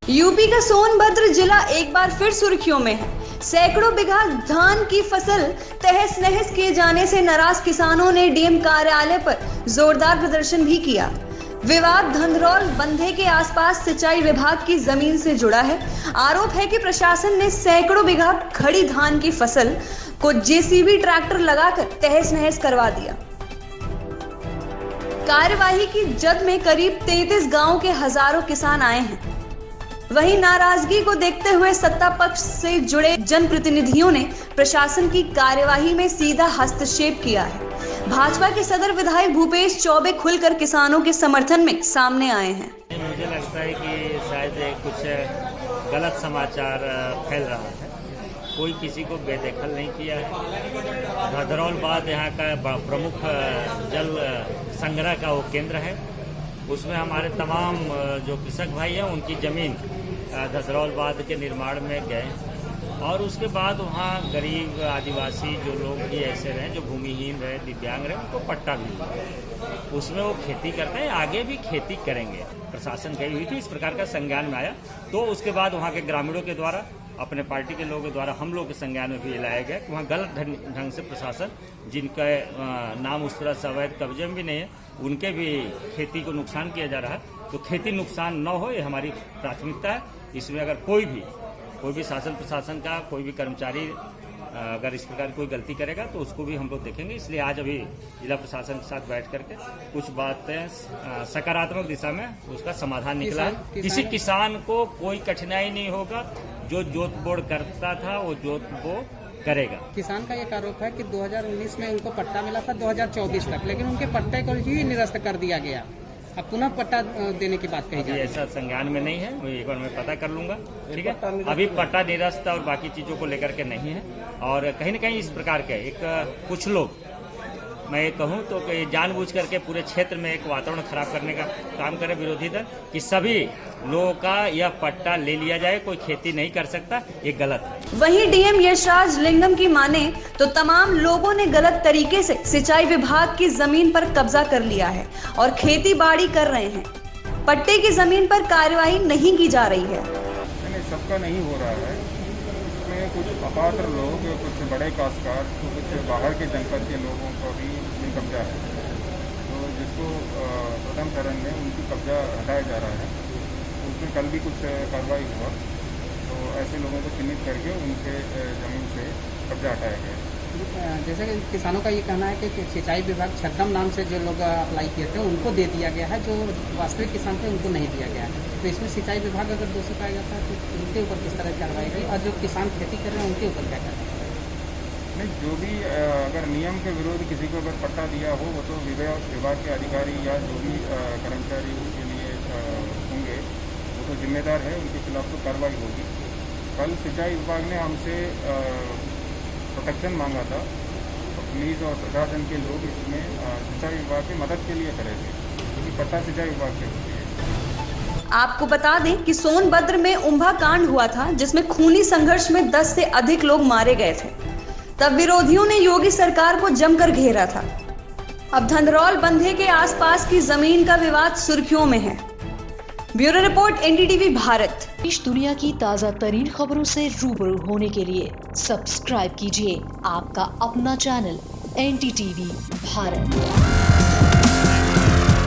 UP का सोनभद्र जिला एक बार फिर सुर्खियों में है। सैकड़ों बीघा धान की फसल तहस नहस किए जाने से नाराज किसानों ने डीएम कार्यालय पर जोरदार प्रदर्शन भी किया। विवाद धंधरौल बंधे के आसपास सिंचाई विभाग की जमीन से जुड़ा है। आरोप है कि प्रशासन ने सैकड़ों बीघा खड़ी धान की फसल को जेसीबी ट्रैक्टर लगाकर तहस नहस करवा दिया। कार्यवाही की जद में करीब 33 गांवों के हजारों किसान आए हैं। वहीं नाराजगी को देखते हुए सत्ता पक्ष से जुड़े जनप्रतिनिधियों ने प्रशासन की कार्यवाही में सीधा हस्तक्षेप किया है। भाजपा के सदर विधायक भूपेश चौबे खुलकर किसानों के समर्थन में सामने आए हैं। मुझे लगता है कि शायद कुछ गलत समाचार फैल रहा है। कोई किसी को बेदखल नहीं किया है। धधरौल बांध यहाँ का प्रमुख जल संग्रह का वो केंद्र है। उसमें हमारे तमाम जो कृषक भाई हैं उनकी ज़मीन धधरौल बांध के निर्माण में गए और उसके बाद वहाँ गरीब आदिवासी जो लोग भी ऐसे रहे जो भूमिहीन रहे, दिव्यांग रहे, उनको पट्टा भी मिला। उसमें वो खेती करते हैं, आगे भी खेती करेंगे। प्रशासन गई हुई थी, इस प्रकार का संज्ञान में आया तो उसके बाद वहाँ के ग्रामीणों के द्वारा, अपने पार्टी के लोगों के द्वारा हम लोग के संज्ञान में भी लाया गया कि वहाँ गलत ढंग से प्रशासन, जिनका नाम उस तरह से अवैध कब्जे में भी नहीं है, उनके भी खेती को नुकसान किया जा रहा है। तो खेती नुकसान न हो, ये हमारी प्राथमिकता है। इसमें अगर कोई भी शासन प्रशासन का कोई भी कर्मचारी अगर इस प्रकार कोई गलती करेगा तो उसको भी हम लोग देखेंगे। इसलिए आज अभी जिला प्रशासन के साथ बैठ करके कुछ बातें सकारात्मक दिशा में उसका समाधान निकला है। किसी किसान को कोई कठिनाई नहीं होगा। जो जोत बोड़ करता था वो जोत बो करेगा। किसान का एक आरोप है कि 2019 में उनको पट्टा मिला था 2024 तक, लेकिन उनके पट्टे को ही निरस्त कर दिया गया। अब पुनः पट्टा देने की बात कही जाए। ऐसा संज्ञान में नहीं है, एक बार मैं पता कर लूंगा। ठीक है, अभी पट्टा निरस्त और बाकी चीजों को लेकर के नहीं है। और कहीं न कहीं इस प्रकार के कुछ लोग, मैं कहूं तो कि जानबूझ करके पूरे क्षेत्र में एक वातावरण खराब करने का काम करे विरोधी दल, कि सभी लोगों का यह पट्टा ले लिया जाए, कोई खेती नहीं कर सकता, ये गलत है। वहीं डीएम यशराज लिंगम की माने तो तमाम लोगों ने गलत तरीके से सिंचाई विभाग की जमीन पर कब्जा कर लिया है और खेती बाड़ी कर रहे हैं। पट्टे की जमीन पर कार्यवाही नहीं की जा रही है। सबका नहीं हो रहा है। इसमें कुछ अपात्र लोग, कुछ बड़े काश्तकार, कुछ बाहर के जनपद के लोगों का भी इसमें कब्जा है। तो जिसको प्रथम चरण में उनकी कब्जा हटाया जा रहा है, उसमें कल भी कुछ कार्रवाई हुआ। तो ऐसे लोगों को चिन्हित करके उनके ज़मीन से कब्जा हटाया गया। जैसे कि किसानों का ये कहना है कि सिंचाई विभाग छद्म नाम से जो लोग अप्लाई किए थे उनको दे दिया गया है, जो वास्तविक किसान थे उनको नहीं दिया गया है। तो इसमें सिंचाई विभाग अगर दोषी पाया जाता है तो उनके ऊपर किस तरह कार्रवाई हुई और जो किसान खेती कर रहे हैं उनके ऊपर क्या कार्रवाई? नहीं, जो भी अगर नियम के विरोध किसी को अगर पट्टा दिया हो, वो तो विभाग के अधिकारी या जो भी कर्मचारी उसके लिए होंगे, वो तो जिम्मेदार है, उनके खिलाफ तो कार्रवाई होगी। कल सिंचाई विभाग ने हमसे प्रोटेक्शन मांगा था। तो पुलिस और प्रशासन के लोग इसमें सिंचाई विभाग की मदद के लिए खड़े थे, क्योंकि पट्टा सिंचाई विभाग से होती है। आपको बता दें कि सोनभद्र में उम्भा कांड हुआ था, जिसमें खूनी संघर्ष में 10 से अधिक लोग मारे गए थे। तब विरोधियों ने योगी सरकार को जमकर घेरा था। अब धंधरौल बंधे के आसपास की जमीन का विवाद सुर्खियों में है। Bureau report NDTV Bharat. देश दुनिया की ताज़ा तरीन खबरों से रूबरू होने के लिए सब्सक्राइब कीजिए आपका अपना चैनल एनडीटीवी भारत।